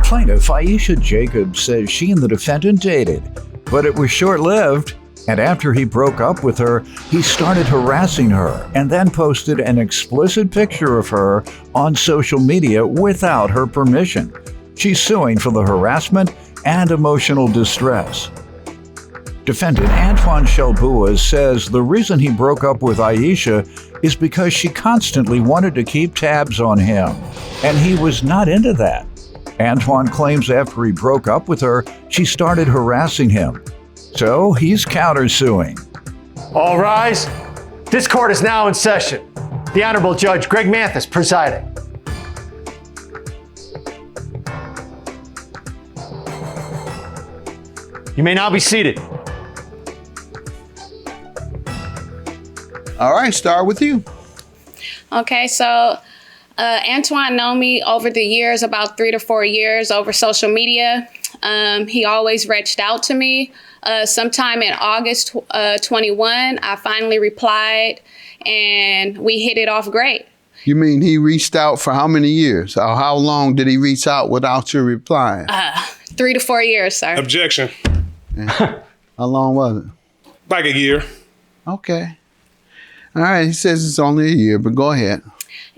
Plaintiff Aisha Jacobs says she and the defendant dated, but it was short-lived. And after he broke up with her, he started harassing her and then posted an explicit picture of her on social media without her permission. She's suing for the harassment and emotional distress. Defendant Antoine Shelbua says the reason he broke up with Aisha is because she constantly wanted to keep tabs on him, and he was not into that. Antoine claims after he broke up with her, she started harassing him. So he's countersuing. All rise. This court is now in session. The Honorable Judge Greg Mathis presiding. You may now be seated. All right, start with you. Okay, so Antoine known me over the years, about 3 to 4 years over social media. He always reached out to me. Sometime in August 21, I finally replied and we hit it off great. You mean he reached out for how many years? Or how long did he reach out without you replying? 3 to 4 years, sir. Objection. How long was it? Like a year. Okay. All right, he says it's only a year, but go ahead.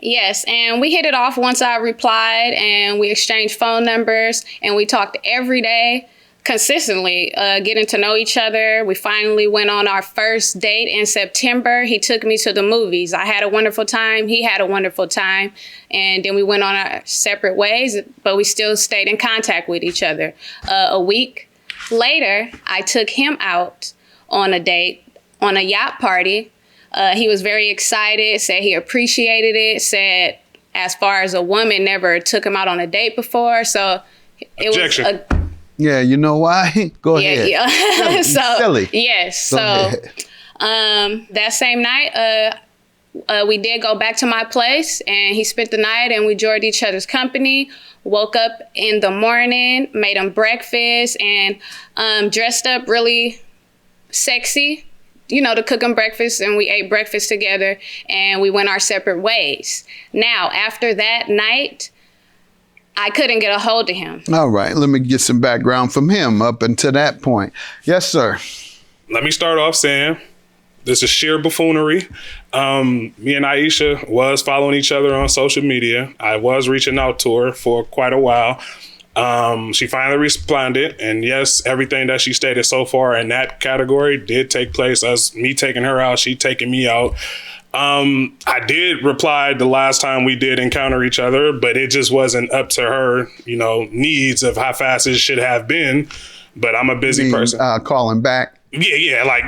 Yes, and we hit it off once I replied, and we exchanged phone numbers, and we talked every day, consistently, getting to know each other. We finally went on our first date in September. He took me to the movies. I had a wonderful time. He had a wonderful time. And then we went on our separate ways, but we still stayed in contact with each other. A week later, I took him out on a date, on a yacht party. He was very excited, said he appreciated it, said as far as a woman never took him out on a date before. So it Objection. was Yeah, you know why? Go ahead. Yeah. Silly. Yes. Go So ahead. that same night, we did go back to my place and he spent the night and we enjoyed each other's company. Woke up in the morning, made him breakfast and dressed up really sexy, you know, to cook him breakfast, and we ate breakfast together and we went our separate ways. Now, after that night, I couldn't get a hold of him. All right, let me get some background from him up until that point. Yes, sir. Let me start off saying this is sheer buffoonery. Me and Aisha was following each other on social media. I was reaching out to her for quite a while. She finally responded, and yes, everything that she stated so far in that category did take place, as me taking her out, she taking me out. I did reply the last time we did encounter each other, but it just wasn't up to her, needs of how fast it should have been. But I'm a busy person. Calling back. Yeah, like,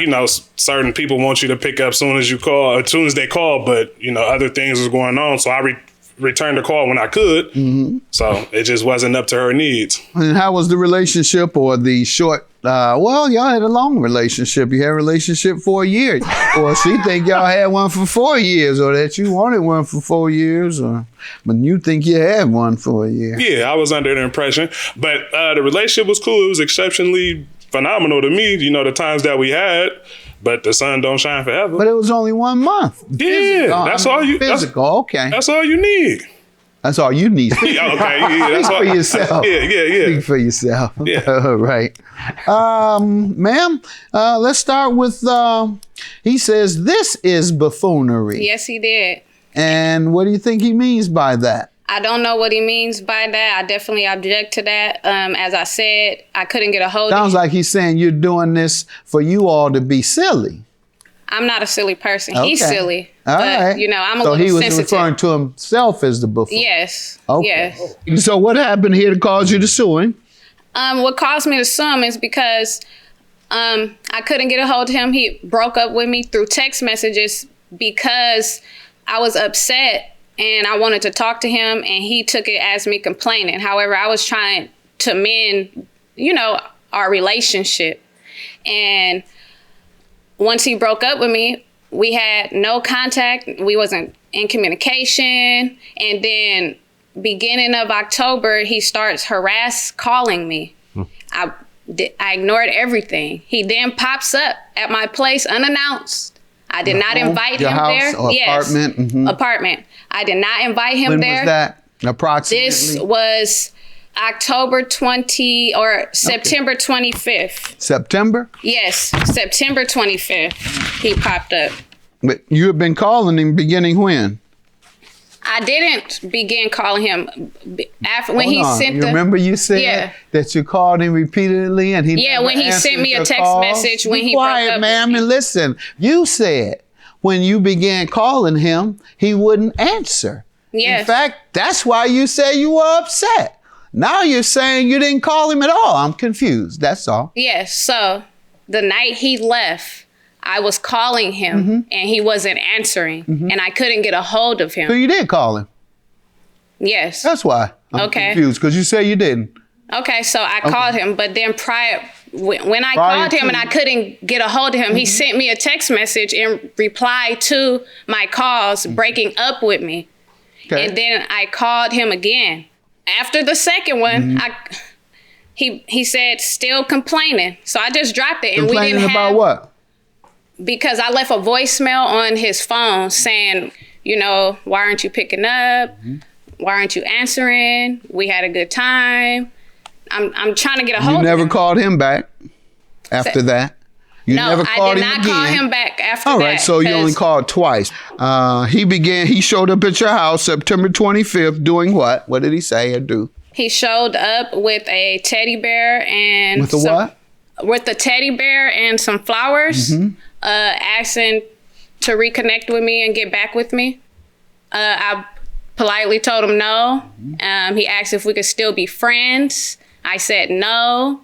certain people want you to pick up soon as you call, as soon as they call, but, other things was going on. So I returned the call when I could. Mm-hmm. So it just wasn't up to her needs. And how was the relationship, or the short, y'all had a long relationship. You had a relationship for a year. Or she think y'all had one for 4 years, or that you wanted one for 4 years, but you think you had one for a year. Yeah, I was under the impression. But the relationship was cool. It was exceptionally phenomenal to me, the times that we had. But the sun don't shine forever. But it was only 1 month. Yeah, that's all you. Okay. That's all you need. That's all you need. Okay, yeah, that's Speak all. for yourself. Yeah. Speak for yourself. Yeah. All right. Ma'am, let's start with, he says this is buffoonery. Yes, he did. And what do you think he means by that? I don't know what he means by that. I definitely object to that. As I said, I couldn't get a hold of him. Sounds like he's saying you're doing this for you all to be silly. I'm not a silly person. Okay. He's silly. All right. I'm a so little he was sensitive. referring to himself as the buffoon. Yes. Okay. Yes. So what happened here to cause you to sue him? What caused me to sue him is because I couldn't get a hold of him. He broke up with me through text messages because I was upset and I wanted to talk to him, and he took it as me complaining. However, I was trying to mend, our relationship. And once he broke up with me, we had no contact. We wasn't in communication. And then beginning of October, he starts calling me. I ignored everything. He then pops up at my place unannounced. I did not invite him there. Or apartment? Mm-hmm. Apartment. I did not invite him there. When was that? Approximately? This was October 20 or September 25th. September? Yes, September 25th. He popped up. But you have been calling him beginning when? I didn't begin calling him after when Hold he on. sent You the. remember you said Yeah. that you called him repeatedly and he never when he sent answered me a your text calls? message when Be he broke quiet, up with ma'am, me. and listen. You said when you began calling him, he wouldn't answer. Yes. In fact, that's why you say you were upset. Now you're saying you didn't call him at all. I'm confused. That's all. Yes. So the night he left, I was calling him and he wasn't answering, and I couldn't get a hold of So him. you did call him. Yes. That's why I'm Okay. confused, because you say you didn't. Okay, so I called him, but then when I Prior called him to- and I couldn't get a hold of him, he sent me a text message in reply to my calls, breaking up with me. Okay. And then I called him again. After the second one, he said still complaining. So I just dropped it, and we Complaining didn't about have what? because I left a voicemail on his phone saying, why aren't you picking up? Why aren't you answering? We had a good time. I'm trying to get a hold You of never him. called him back after that? You No, never I called did him not again? call him back after All that. right, so you only 'cause called twice. He showed up at your house September 25th doing what? What did he say or do? He showed up with a teddy bear and With a what? With a teddy bear and some flowers, asking to reconnect with me and get back with me. I politely told him no. He asked if we could still be friends. I said no.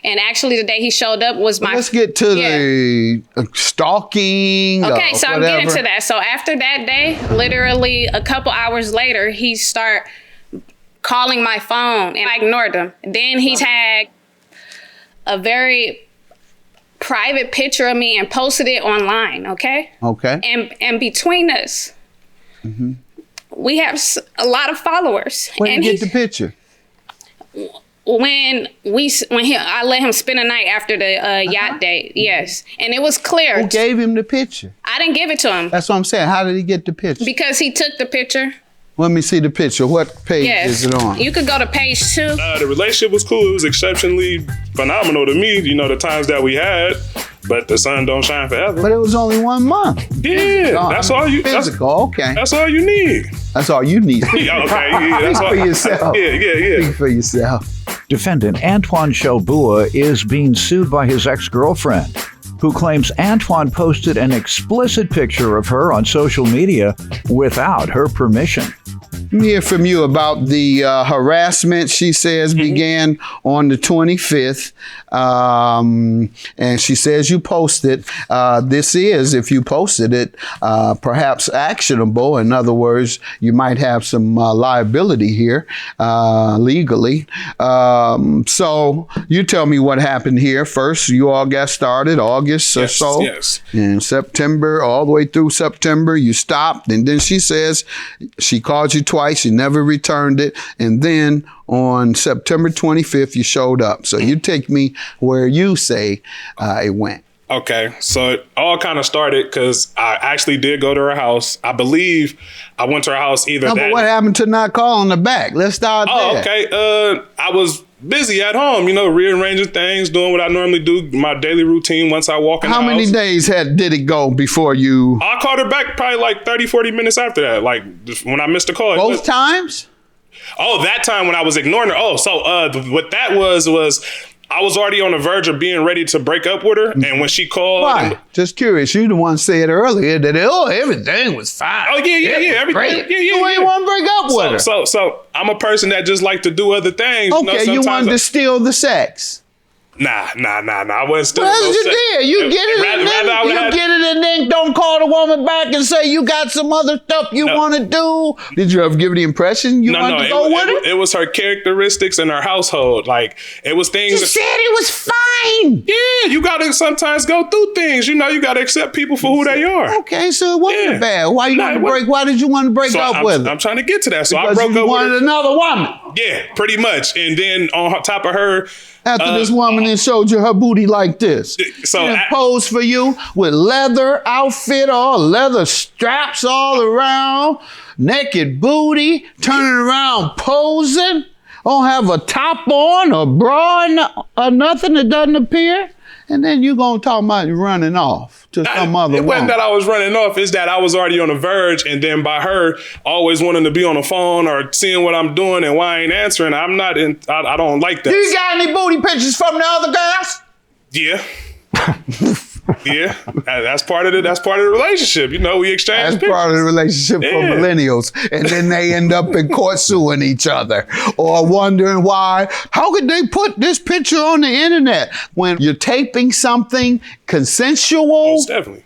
And actually, the day he showed up was my. Let's get to the stalking. Okay, so I'm getting whatever. to that. So after that day, literally a couple hours later, he start calling my phone, and I ignored him. Then he tagged a very private picture of me and posted it online. Okay. Okay. And between us, we have a lot of followers. Where did and you get the picture? I let him spend a night after the yacht date, yes, and it was clear. Who gave him the picture? I didn't give it to him That's what I'm saying. How did he get the picture? because he took the picture. Let me see the picture. What page Yes, is it on? you could go to page 2. The relationship was cool. It was exceptionally phenomenal to me, the times that we had. But the sun don't shine forever. But it was only 1 month. Yeah, that's all you. Physical. Okay. That's all you need. That's all you need. Yeah, okay, yeah, that's Speak all. for yourself. Yeah. Speak for yourself. Defendant Antoine Shelbua is being sued by his ex-girlfriend, who claims Antoine posted an explicit picture of her on social media without her permission. Let me hear from you about the harassment, she says, began on the 25th. And she says you posted. This is, if you posted it, perhaps actionable. In other words, you might have some liability here legally. So you tell me what happened here. First, you all got started August or so. Yes. In September, all the way through September, you stopped. And then she says she called you twice. You never returned it. And then on September 25th, you showed up. So you take me where you say it went. Okay, so it all kind of started because I actually did go to her house. I believe I went to her house either No, that. but what happened to not calling her back? Let's start Oh, there. okay. I was busy at home, rearranging things, doing what I normally do, my daily routine once I walk in How the many house. days did it go before you? I called her back probably like 30, 40 minutes after that, like when I missed a call. Both times? Oh, that time when I was ignoring her. Oh, so what that was I was already on the verge of being ready to break up with her, and when she called, Why? Just curious. You the one said earlier that everything was fine. Oh yeah, everything, Great. yeah. You ain't want to break up with her. So I'm a person that just like to do other things. Okay, you sometimes wanted to steal the sex. Nah. I wasn't still. Well, that's what you did. You get it, and then don't call the woman back and say you got some other stuff you want to do. Did you ever give the impression you wanted to go with her? It was her characteristics and her household. Like it was things. You said it was fine. Yeah, you gotta sometimes go through things. You gotta accept people for who they are. Okay, so it wasn't Yeah. bad. Why Nah, Why did you want to break So up with her? I'm trying to get to that. So Because I broke you up wanted with her. another woman. Yeah, pretty much. And then on top of her, After this woman then showed you her booty like this. So and posed for you with leather outfit, all leather straps all around, naked booty, turning around posing, don't have a top on or bra or nothing that doesn't appear. And then you gonna talk about you running off to some other It wasn't woman. that I was running off. It's that I was already on the verge. And then by her always wanting to be on the phone or seeing what I'm doing and why I ain't answering, I don't like that. You got any booty pictures from the other girls? Yeah. Yeah. That's part of the relationship. You know, we exchange That's pictures. part of the relationship for Yeah. millennials. And then they end up in court suing each other or wondering why. How could they put this picture on the internet? When you're taping something consensual, Most definitely.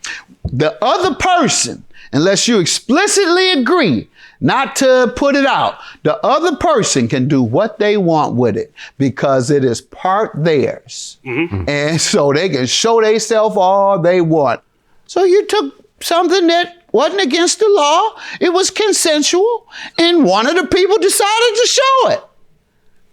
the other person, unless you explicitly agree not to put it out, the other person can do what they want with it because it is part theirs. And so they can show themselves all they want. So you took something that wasn't against the law, it was consensual, and one of the people decided to show it.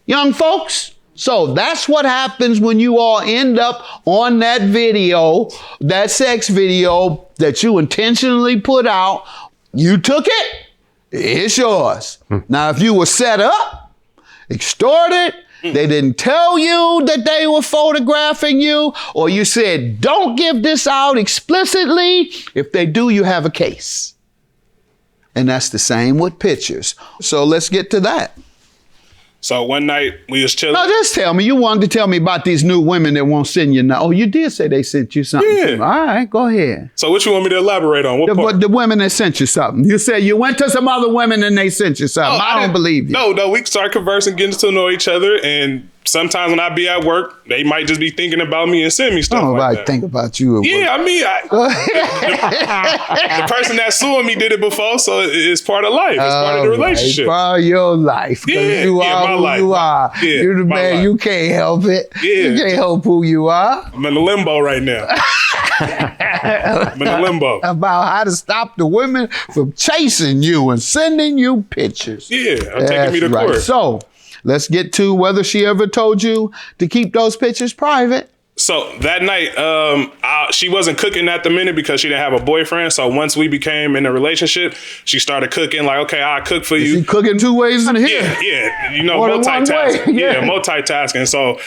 Young folks, so that's what happens when you all end up on that video, that sex video that you intentionally put out. You took it, it's yours. Now, if you were set up, extorted, they didn't tell you that they were photographing you, or you said, don't give this out explicitly. If they do, you have a case. And that's the same with pictures. So let's get to that. So one night we was chilling. No, just tell me. You wanted to tell me about these new women that won't send you now. Oh, you did say they sent you something. Yeah. Too. All right, go ahead. So what you want me to elaborate on? What part? The women that sent you something. You said you went to some other women and they sent you something. I don't didn't- believe you. No, we started conversing, getting to know each other, and sometimes when I be at work, they might just be thinking about me and send me stuff Don't like nobody that. think about you at work. Yeah, I mean, the person that suing me did it before, so it's part of life. It's part of the relationship. It's part of your life. 'Cause Yeah, you yeah, are my who life. you are. Yeah, You're the my man. life. You can't help it. Yeah. You can't help who you are. I'm in the limbo right now. I'm in the limbo. About how to stop the women from chasing you and sending you pictures. Yeah, I'm taking me to That's right. court. So let's get to whether she ever told you to keep those pictures private. So that night, she wasn't cooking at the minute because she didn't have a boyfriend. So once we became in a relationship, she started cooking. Like, okay, I'll cook for you. She cooking 2 ways in here. Yeah, you know, More than one multitasking. way, yeah. Yeah, multitasking. So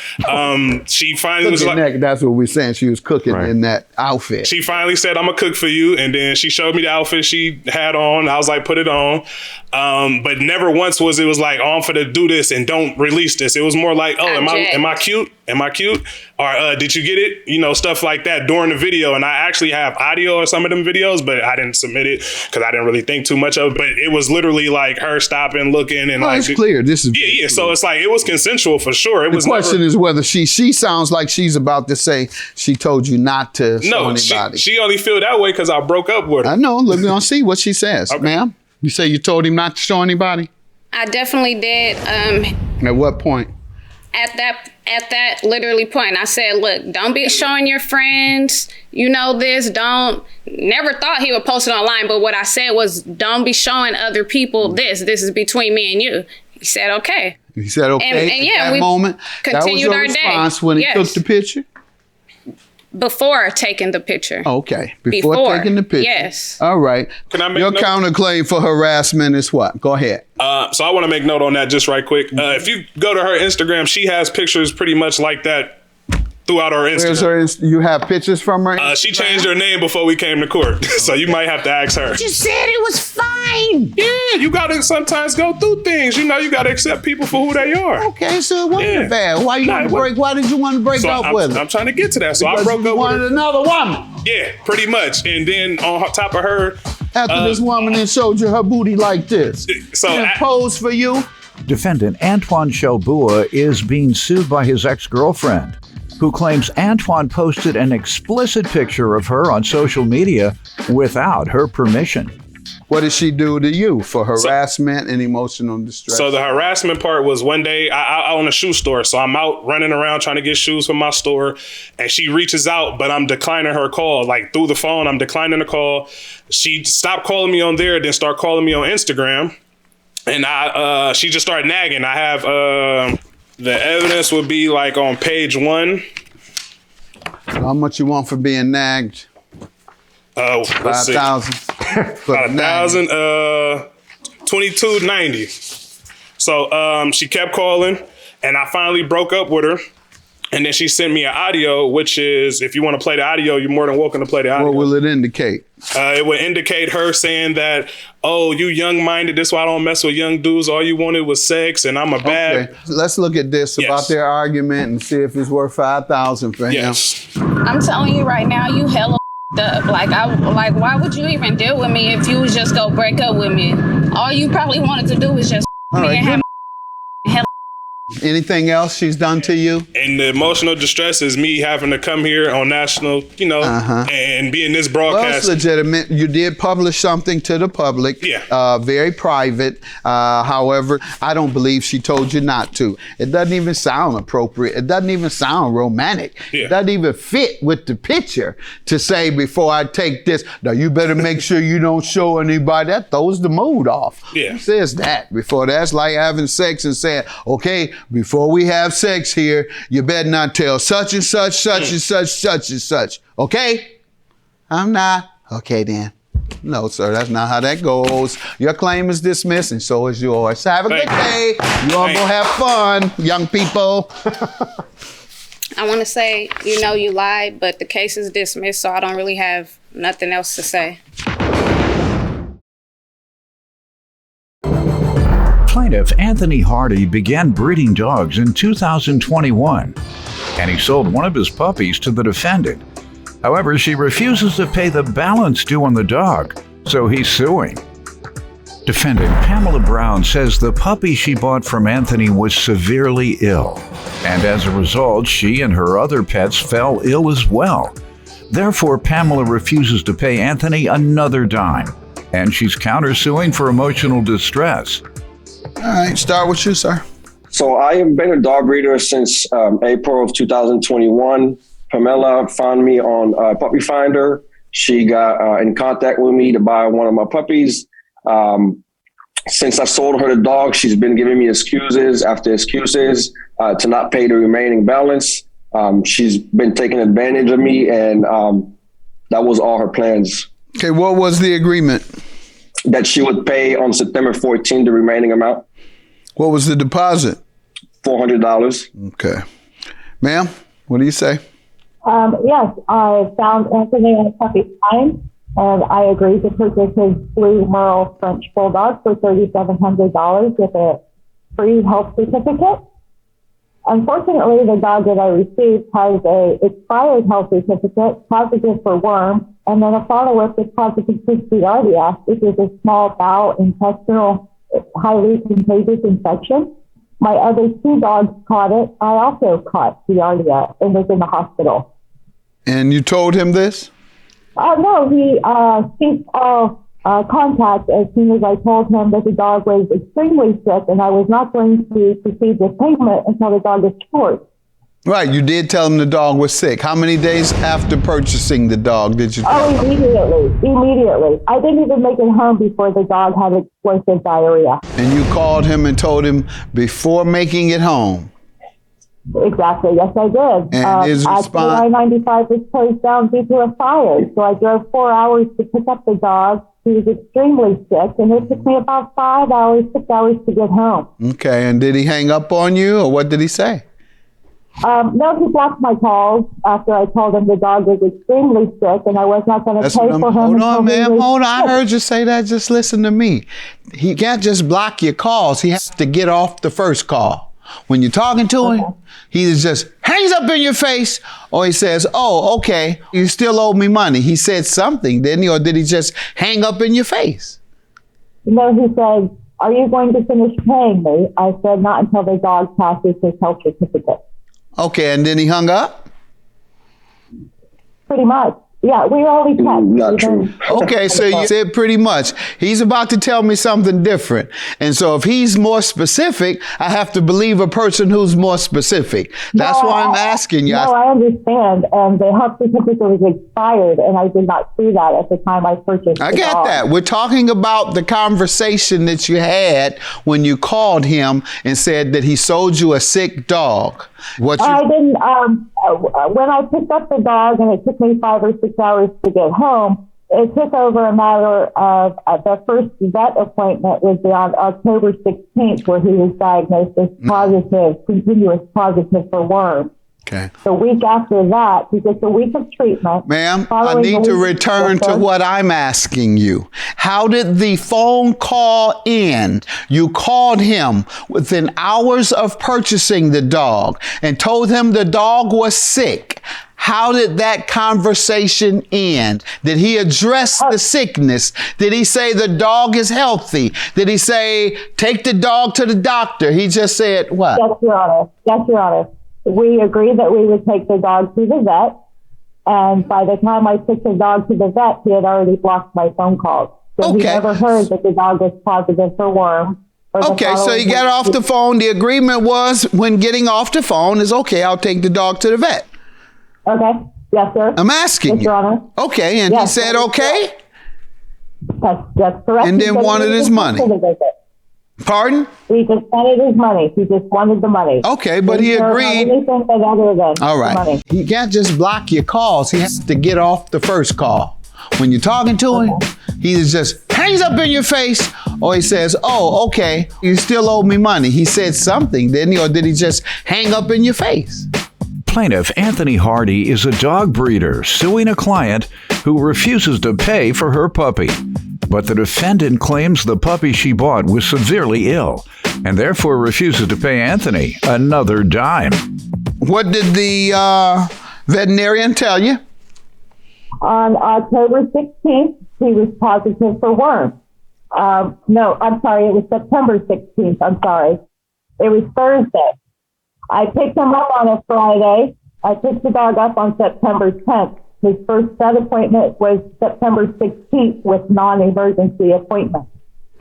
she finally was Cooking like, that, that's what we're saying. She was cooking in that outfit. she finally said, I'm gonna cook for you. And then she showed me the outfit she had on. I was like, put it on. But never once was it was like, oh, I'm finna do this and don't release this. It was more like, oh, am I cute? Am I cute? Or did you get it? You know, stuff like that during the video. And I actually have audio of some of them videos, but I didn't submit it because I didn't really think too much of it. But it was literally like her stopping, looking, and It's clear. This is yeah. So it's like it was consensual for sure. It the was question never, is whether she sounds like she's about to say she told you not to show anybody. she only feel that way because I broke up with her. I know. Look, we're gonna see what she says, Okay. ma'am. You say you told him not to show anybody? I definitely did. At what point? At that literally point, I said, look, don't be showing your friends, you know this, never thought he would post it online, but what I said was, don't be showing other people this is between me and you. He said, okay. He said, okay, And yeah, at that we moment, that was continued your our day. response when he Yes. took the picture? Before taking the picture. Okay, before taking the picture. Yes. All right. Can I make your note? counterclaim for harassment is what? Go ahead. So I want to make note on that just right quick. If you go to her Instagram, she has pictures pretty much like that throughout her Instagram. Where's her? You have pictures from her? She changed her name before we came to court, so you might have to ask her. You said it was fine. Yeah, you gotta sometimes go through things. You know, you gotta accept people for who they are. Okay, so it wasn't Yeah. bad. Why did you want to break So up with her? I'm trying to get to that. So I Because broke you up with wanted her. another woman. Yeah, pretty much. And then on top of her, After this woman then showed you her booty like this. so And I- posed for you. Defendant Antoine Shelbua is being sued by his ex-girlfriend, who claims Antoine posted an explicit picture of her on social media without her permission. What did she do to you for harassment and emotional distress? So the harassment part was one day I own a shoe store. So I'm out running around trying to get shoes for my store. And she reaches out, but I'm declining her call. Like through the phone, I'm declining the call. She stopped calling me on there, then start calling me on Instagram. and she just started nagging. I have the evidence would be like on page 1. How much you want for being nagged? Let's see. 5,000. About 1,000. $22.90. So she kept calling, and I finally broke up with her. And then she sent me an audio, which is, if you want to play the audio, you're more than welcome to play the audio. What will it indicate? It would indicate her saying that, oh, you young-minded, this is why I don't mess with young dudes. All you wanted was sex, and I'm a bad... Okay. Let's look at this about their argument and see if it's worth 5,000 for him. Yes. I'm telling you right now, you hella up. Like, why would you even deal with me if you was just go break up with me? All you probably wanted to do was just me and have hella. Anything else she's done to you? And the emotional distress is me having to come here on national, and be in this broadcast. Well, it's legitimate. You did publish something to the public. Yeah. Very private. However, I don't believe she told you not to. It doesn't even sound appropriate. It doesn't even sound romantic. Yeah. It doesn't even fit with the picture to say, before I take this, now you better make sure you don't show anybody. That throws the mood off. Yeah. Who says that? Before that's like having sex and saying, okay, before we have sex here, you better not tell such and such, such and such, such and such. Okay? I'm not. Okay, then. No, sir, that's not how that goes. Your claim is dismissed, and so is yours. Have a good day. You all go have fun, young people. I want to say, you lied, but the case is dismissed, so I don't really have nothing else to say. Plaintiff Anthony Hardy began breeding dogs in 2021, and he sold one of his puppies to the defendant. However, she refuses to pay the balance due on the dog, so he's suing. Defendant Pamela Brown says the puppy she bought from Anthony was severely ill, and as a result, she and her other pets fell ill as well. Therefore, Pamela refuses to pay Anthony another dime, and she's countersuing for emotional distress. All right, start with you, sir. So I have been a dog breeder since April of 2021. Pamela found me on Puppy Finder. She got in contact with me to buy one of my puppies. Since I sold her the dog, she's been giving me excuses after excuses to not pay the remaining balance. She's been taking advantage of me, and that was all her plans. Okay, what was the agreement? That she would pay on September 14th the remaining amount. What was the deposit? $400. Okay. Ma'am, what do you say? Yes, I found Anthony in a puppy find, and I agreed to purchase his blue Merle French Bulldog for $3,700 with a free health certificate. Unfortunately, the dog that I received has a expired health certificate, positive for worm, and then a follow-up with positive for Giardia, which is a small bowel intestinal highly contagious infection. My other 2 dogs caught it. I also caught Giardia and was in the hospital. And you told him this? No, he ceased all contact as soon as I told him that the dog was extremely sick and I was not going to proceed with payment until the dog is cured. Right, you did tell him the dog was sick. How many days after purchasing the dog did you tell him? Immediately. I didn't even make it home before the dog had explosive diarrhea. And you called him and told him before making it home? Exactly, yes I did. And his response? I-95 was closed down due to a fire, so I drove 4 hours to pick up the dog. He was extremely sick, and it took me about 5 hours, 6 hours to get home. Okay, and did he hang up on you, or what did he say? No, he blocked my calls after I told him the dog was extremely sick and I was not going to pay for him. Hold on, ma'am. Hold on. I heard you say that. Just listen to me. He can't just block your calls. He has to get off the first call. When you're talking to him, he just hangs up in your face, or he says, oh, okay, you still owe me money. He said something, didn't he? Or did he just hang up in your face? No, he said, are you going to finish paying me? I said, not until the dog passes his health certificate. Okay, and then he hung up? Pretty much. Yeah, we only text. Not true. Okay, so you said pretty much. He's about to tell me something different. And so if he's more specific, I have to believe a person who's more specific. That's why I'm asking you. No, I understand. And the health certificate was expired, and I did not see that at the time I purchased I the get dog. that. We're talking about the conversation that you had when you called him and said that he sold you a sick dog. I didn't, when I picked up the dog and it took me 5 or 6 hours to get home, it took over a matter of the first vet appointment was on October 16th, where he was diagnosed as positive, continuous positive for worms. Okay. The week after that, he gets a week of treatment. Ma'am, I need to return to what I'm asking you. How did the phone call end? You called him within hours of purchasing the dog and told him the dog was sick. How did that conversation end? Did he address the sickness? Did he say the dog is healthy? Did he say, take the dog to the doctor? He just said what? Yes, Your Honor. Yes, Your Honor. We agreed that we would take the dog to the vet. And by the time I took the dog to the vet, he had already blocked my phone calls. So he never heard that the dog was positive for worms. Okay, so you got off the phone. The agreement was when getting off the phone is, okay, I'll take the dog to the vet. Okay. Yes, sir. I'm asking you. Your Honor. Okay, and he said okay? That's correct. And then wanted his money. Pardon? He just wanted his money. He just wanted the money. Okay, but he agreed. All right. He can't just block your calls. He has to get off the first call. When you're talking to him, he just hangs up in your face, or he says, oh, okay, you still owe me money. He said something, didn't he? Or did he just hang up in your face? Plaintiff Anthony Hardy is a dog breeder suing a client who refuses to pay for her puppy. But the defendant claims the puppy she bought was severely ill and therefore refuses to pay Anthony another dime. What did the veterinarian tell you? On October 16th, he was positive for worms. No, I'm sorry, it was September 16th. I'm sorry. It was Thursday. I picked him up on a Friday. I picked the dog up on September 10th. His first vet appointment was September 16th with non-emergency appointment.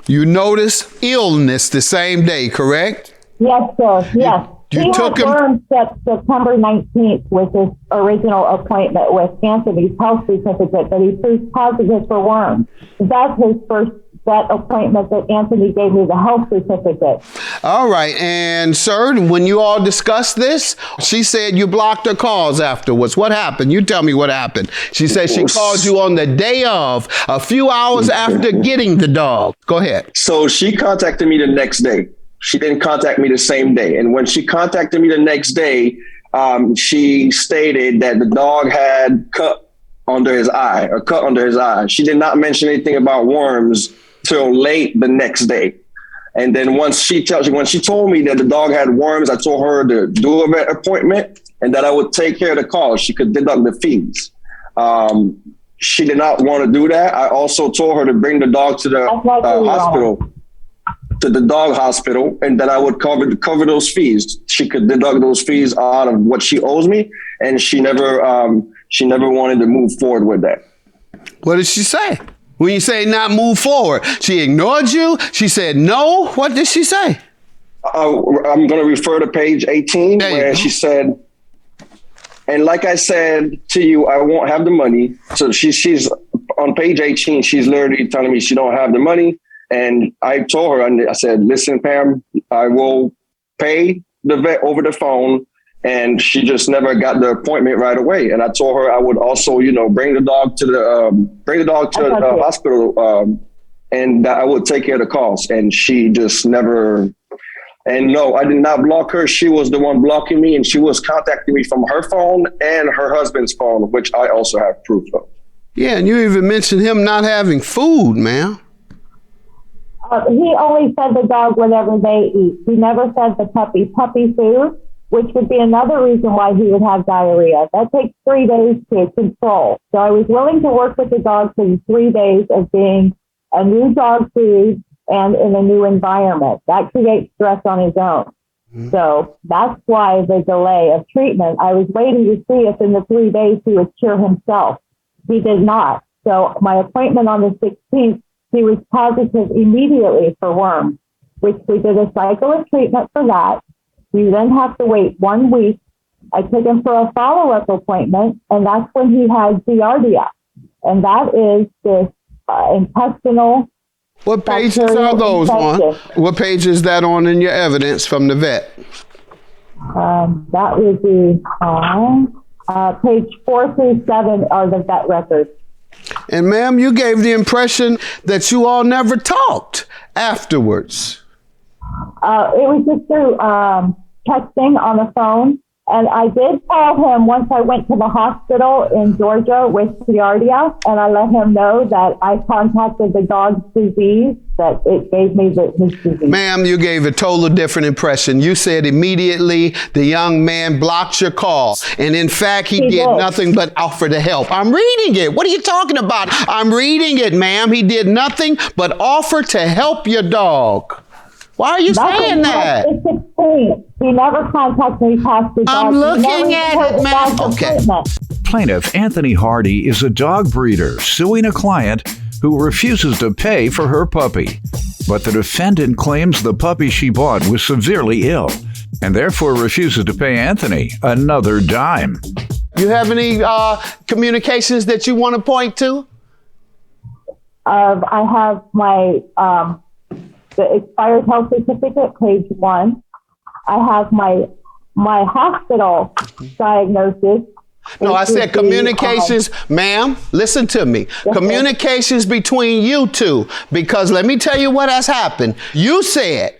You noticed illness the same day, correct? Yes, sir. Yes. You took him. Worms September 19th was his original appointment with Anthony's health certificate, but he proved positive for worms. That's his first vet appointment that Anthony gave me the health certificate. All right. And sir, when you all discussed this, she said you blocked her calls afterwards. What happened? You tell me what happened. She said she called you on the day of, a few hours after getting the dog. Go ahead. So she contacted me the next day. She didn't contact me the same day. And when she contacted me the next day, she stated that the dog had a cut under his eye. She did not mention anything about worms till late the next day. And then when she told me that the dog had worms, I told her to do a vet appointment and that I would take care of the cost. She could deduct the fees. She did not want to do that. I also told her to bring the dog to the hospital. To the dog hospital, and that I would cover those fees. She could deduct those fees out of what she owes me, and she never wanted to move forward with that. What did she say? When you say not move forward, she ignored you? She said no? What did she say? I'm going to refer to page 18 where she said, and like I said to you, I won't have the money. So she's on page 18. She's literally telling me she don't have the money. And I told her, and I said, listen, Pam, I will pay the vet over the phone. And she just never got the appointment right away. And I told her I would also, bring the dog to the hospital, and that I would take care of the costs. And she just never. And no, I did not block her. She was the one blocking me, and she was contacting me from her phone and her husband's phone, which I also have proof of. Yeah, and you even mentioned him not having food, man. He only fed the dog whatever they eat. He never fed the puppy food, which would be another reason why he would have diarrhea. That takes 3 days to control. So I was willing to work with the dog for the 3 days of being a new dog food and in a new environment. That creates stress on his own. Mm-hmm. So that's why the delay of treatment. I was waiting to see if in the 3 days he would cure himself. He did not. So my appointment on the 16th, he was positive immediately for worms, which we did a cycle of treatment for that. You then have to wait 1 week. I took him for a follow-up appointment, and that's when he had Giardia. And that is this intestinal. What pages are those infection. on? What page is that on in your evidence from the vet? That would be on page 4 through 7 are the vet records. And ma'am, you gave the impression that you all never talked afterwards. It was just through texting on the phone. And I did call him once I went to the hospital in Georgia with Giardia, and I let him know that I contacted the dog's disease, that it gave me his disease. Ma'am, you gave a totally different impression. You said immediately the young man blocked your call. And in fact, he did nothing but offer to help. I'm reading it. What are you talking about? I'm reading it, ma'am. He did nothing but offer to help your dog. Why are you saying that? It's explained. He never contacted me past the dog. I'm looking at it, ma'am. Okay. Plaintiff Anthony Hardy is a dog breeder suing a client who refuses to pay for her puppy. But the defendant claims the puppy she bought was severely ill and therefore refuses to pay Anthony another dime. You have any communications that you want to point to? I have my the expired health certificate, page 1. I have my hospital diagnosis. No, I said communications, ma'am, listen to me. Communications between you two, because let me tell you what has happened. You said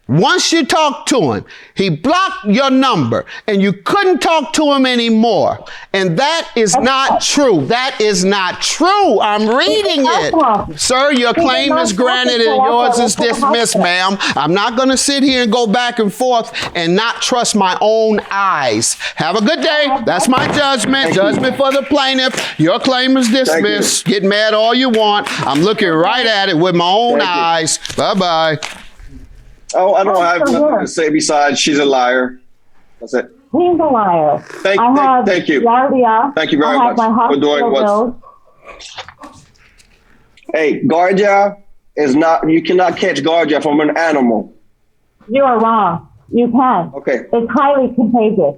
once you talked to him, he blocked your number and you couldn't talk to him anymore. And that is not true. That is not true. I'm reading it. Sir, your claim is granted and yours is dismissed, ma'am. I'm not going to sit here and go back and forth and not trust my own eyes. Have a good day. That's my judgment. Judgment for the plaintiff. Your claim is dismissed. Get mad all you want. I'm looking right at it with my own eyes. Bye-bye. Oh, I don't have nothing to say besides she's a liar. That's it. He's a liar. Thank you. Giardia. Thank you very much for doing what's. Hey, Giardia is not. You cannot catch Giardia from an animal. You are wrong. You can. Okay. It's highly contagious.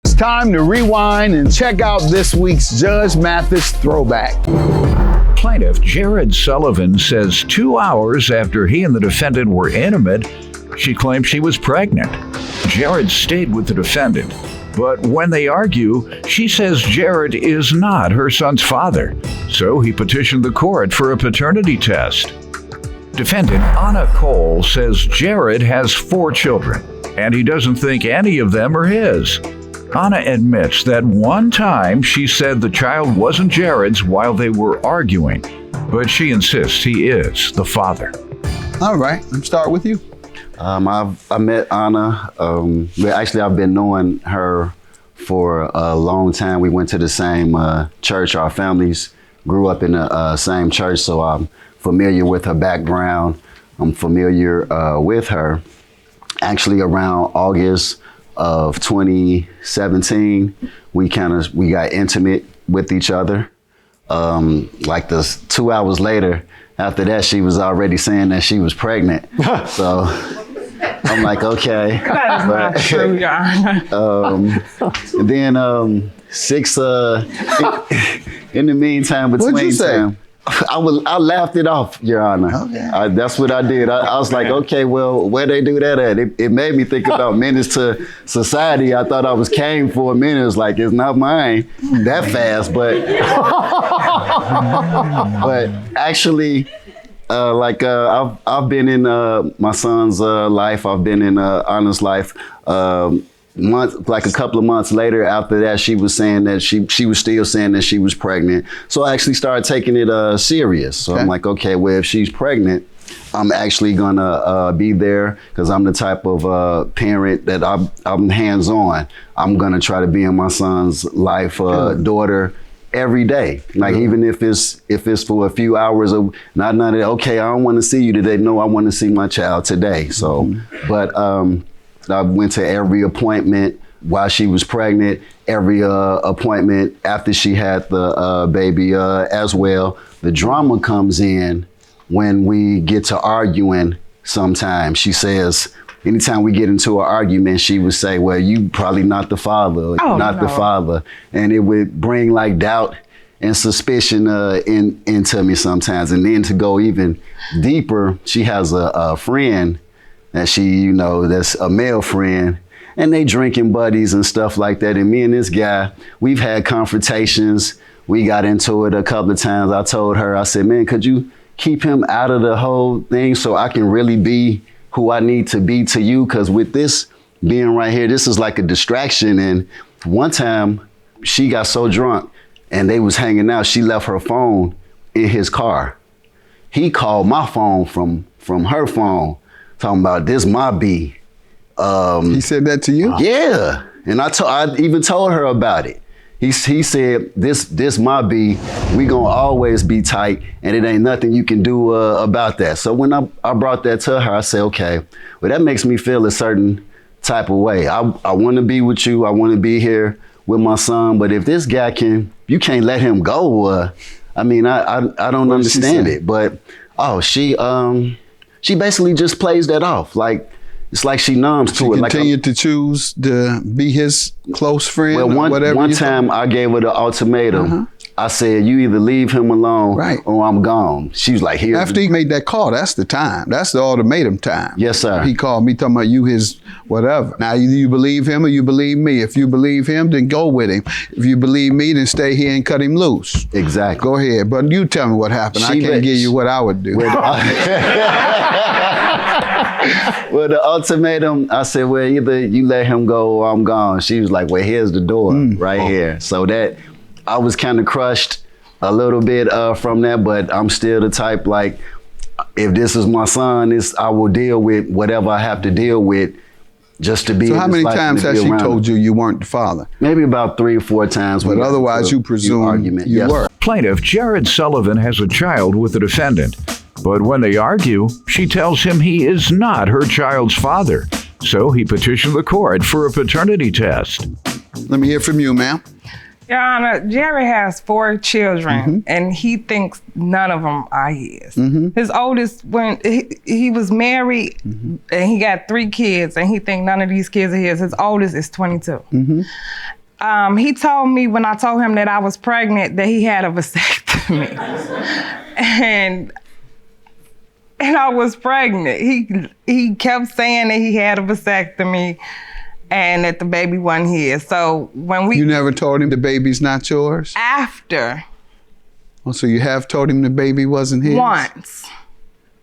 It's time to rewind and check out this week's Judge Mathis Throwback. Plaintiff Jared Sullivan says 2 hours after he and the defendant were intimate, she claimed she was pregnant. Jared stayed with the defendant, but when they argue, she says Jared is not her son's father, so he petitioned the court for a paternity test. Defendant Anna Cole says Jared has 4 children, and he doesn't think any of them are his. Anna admits that one time she said the child wasn't Jared's while they were arguing, but she insists he is the father. All right, let's start with you. I met Anna. I've been knowing her for a long time. We went to the same church. Our families grew up in the same church, so I'm familiar with her background. I'm familiar with her. Actually, around August of 2017, we got intimate with each other. Like 2 hours later, after that, she was already saying that she was pregnant. So I'm like, okay. That is not true, y'all. And then in the meantime, between What'd you say? time, I laughed it off, Your Honor. Okay. That's what I did. I was like, okay, well, where they do that at? It made me think about menace to society. I thought I was came for a minute. It was like, it's not mine that fast, but actually, I've been in my son's life. I've been in Anna's life. A couple of months later, after that, she was saying that she was still saying that she was pregnant. So I actually started taking it serious. So I'm like, okay, well, if she's pregnant, I'm actually gonna be there because I'm the type of parent that I'm hands-on. I'm gonna try to be in my son's life, daughter, every day. Like even if it's for a few hours of not okay, I don't want to see you today. No, I want to see my child today. So, but I went to every appointment. while she was pregnant, every appointment after she had the baby as well. The drama comes in when we get to arguing sometimes. She says, anytime we get into an argument, she would say, well, you probably not the father, or you're not the father. And it would bring like doubt and suspicion into me sometimes. And then to go even deeper, she has a friend that that's a male friend, and they drinking buddies and stuff like that. And me and this guy, we've had confrontations. We got into it a couple of times. I told her, I said, man, could you keep him out of the whole thing so I can really be who I need to be to you? Because with this being right here, this is like a distraction. And one time she got so drunk and they was hanging out, she left her phone in his car. He called my phone from her phone, talking about this my B. He said that to you? Yeah, and I even told her about it. He said, this my B, we gonna always be tight, and it ain't nothing you can do about that. So when I brought that to her, I said, okay, well, that makes me feel a certain type of way. I wanna be with you, I wanna be here with my son, but if this guy you can't let him go, I don't understand it. But, she basically just plays that off. Like, it's like she numbs to it. Continued to choose to be his close friend. Well, one time I gave her the ultimatum. I said, you either leave him alone or I'm gone. She was like, here. After he made that call, that's the time. That's the ultimatum time. Yes, sir. He called me talking about you his whatever. Now, either you believe him or you believe me. If you believe him, then go with him. If you believe me, then stay here and cut him loose. Exactly. Go ahead. But you tell me what happened. I can't give you what I would do. Well, the ultimatum, I said, well, either you let him go or I'm gone. She was like, well, here's the door right here. So that I was kind of crushed a little bit from that, but I'm still the type, like, if this is my son, I will deal with whatever I have to deal with just to be. So how many times has she told you weren't the father? Maybe about 3 or 4 times. But otherwise you presume you were. Plaintiff Jared Sullivan has a child with the defendant. But when they argue, she tells him he is not her child's father. So he petitioned the court for a paternity test. Let me hear from you, ma'am. Your Honor, Jerry has 4 children, and he thinks none of them are his. His oldest, when he was married, and he got 3 kids, and he thinks none of these kids are his. His oldest is 22. He told me when I told him that I was pregnant that he had a vasectomy. and I was pregnant. He kept saying that he had a vasectomy and that the baby wasn't his. So when You never told him the baby's not yours? After. Oh, so you have told him the baby wasn't his? Once.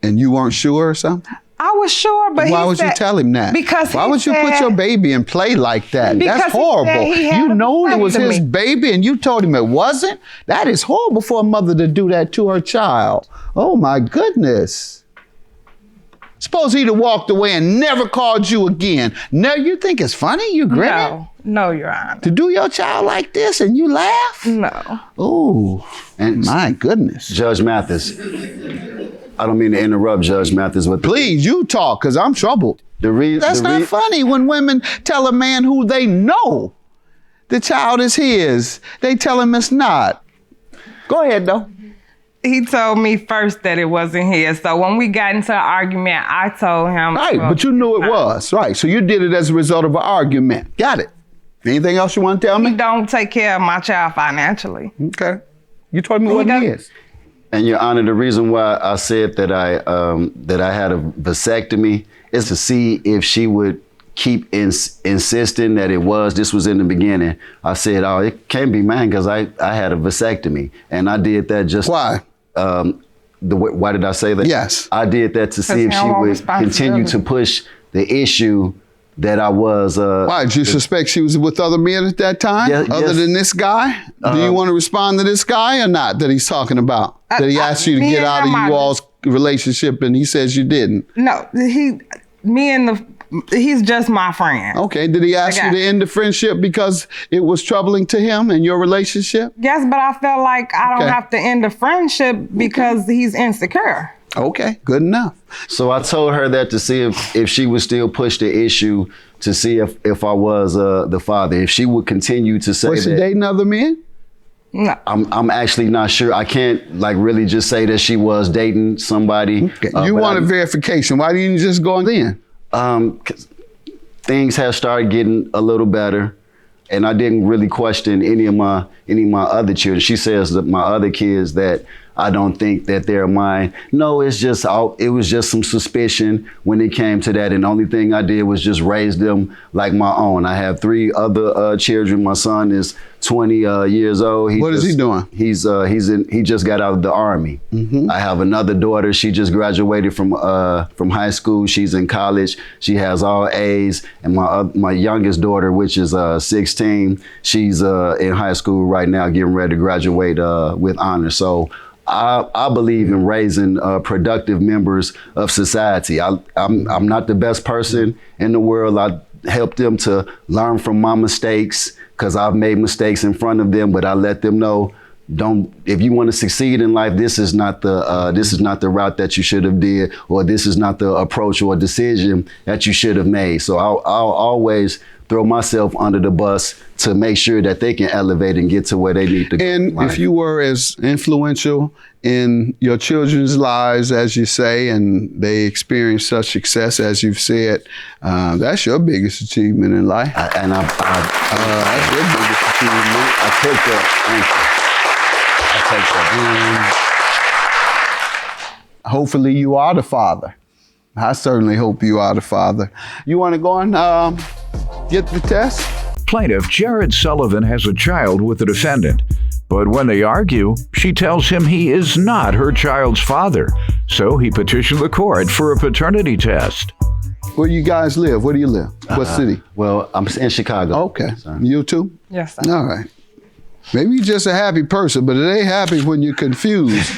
And you weren't sure or something? I was sure, but why would you tell him that? Because why would you put your baby in play like that? That's horrible. You know it was his baby and you told him it wasn't? That is horrible for a mother to do that to her child. Oh my goodness. Suppose he'd have walked away and never called you again. Now you think it's funny? You grinning? No, Your Honor. To do your child like this and you laugh? No. Oh, and my goodness. Judge Mathis, I don't mean to interrupt, Judge Mathis, but please, you talk, because I'm troubled. That's not funny when women tell a man who they know the child is his. They tell him it's not. Go ahead, though. He told me first that it wasn't his. So when we got into an argument, I told him. Right, but you knew it was. Right, so you did it as a result of an argument. Got it. Anything else you want to tell me? He don't take care of my child financially. Okay. You told me what he is. And Your Honor, the reason why I said that I had a vasectomy is to see if she would keep insisting that this was in the beginning. I said, oh, it can't be mine because I had a vasectomy. And I did that just... Why? Why did I say that? Yes. I did that to see if she would continue to push the issue that I was... Why, did you suspect she was with other men at that time? Other than this guy? Do you want to respond to this guy or not that he's talking about? That he asked you to get out of you all's relationship and he says you didn't? No, he's just my friend. Okay, did he ask you to end the friendship because it was troubling to him and your relationship? Yes, but I felt like I don't have to end the friendship because he's insecure. Okay, good enough. So I told her that to see if she would still push the issue to see if I was the father. If she would continue to say Was she dating other men? No. I'm actually not sure. I can't like really just say that she was dating somebody. Okay. You wanted verification. Why didn't you just go in? 'Cause things have started getting a little better, and I didn't really question any of my other children. She says that my other kids that I don't think that they're mine. No, it was just some suspicion when it came to that, and the only thing I did was just raise them like my own. I have 3 other children. My son is 20 years old. What is he doing? He just got out of the Army. I have another daughter. She just graduated from high school. She's in college. She has all A's. And my youngest daughter, which is 16, she's in high school right now, getting ready to graduate with honors. So I believe in raising productive members of society. I'm not the best person in the world. I help them to learn from my mistakes because I've made mistakes in front of them, but I let them know, if you want to succeed in life, this is not the route that you should have did, or this is not the approach or decision that you should have made. So I'll always throw myself under the bus to make sure that they can elevate and get to where they need to go. And if you were as influential in your children's lives, as you say, and they experienced such success as you've said, that's your biggest achievement in life. That's your biggest achievement. I take that. Thank you. I take that. Hopefully you are the father. I certainly hope you are the father. You want to go and get the test? Plaintiff Jared Sullivan has a child with the defendant, but when they argue, she tells him he is not her child's father, so he petitioned the court for a paternity test. Where you guys live? Where do you live? What city? Well, I'm in Chicago. Okay. You too? Yes, sir. All right. Maybe you're just a happy person, but it ain't happy when you're confused.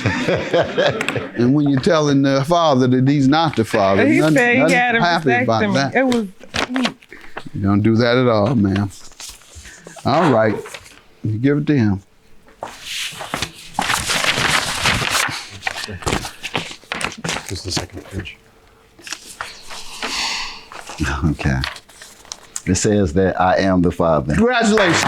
And when you're telling the father that he's not the father. He said he had a happy about that. It was. You don't do that at all, ma'am. All right. You give it to him. This is the second page. Okay. It says that I am the father. Congratulations.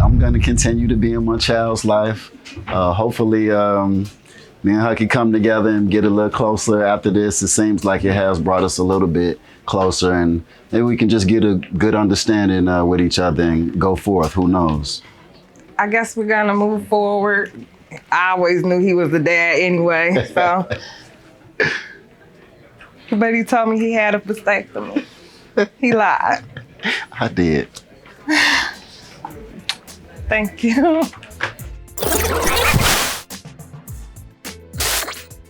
I'm going to continue to be in my child's life. Hopefully, me and her can come together and get a little closer after this. It seems like it has brought us a little bit closer, and maybe we can just get a good understanding with each other and go forth. Who knows? I guess we're gonna move forward. I always knew he was the dad anyway, so. But he told me he had a vasectomy. He lied. I did. Thank you.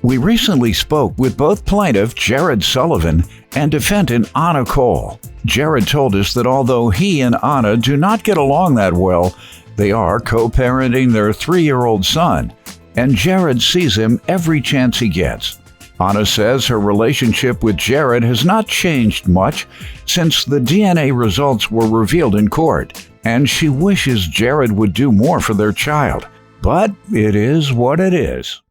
We recently spoke with both plaintiff Jared Sullivan and defendant Anna Cole. Jared told us that although he and Anna do not get along that well, they are co-parenting their 3-year-old son, and Jared sees him every chance he gets. Anna says her relationship with Jared has not changed much since the DNA results were revealed in court, and she wishes Jared would do more for their child. But it is what it is.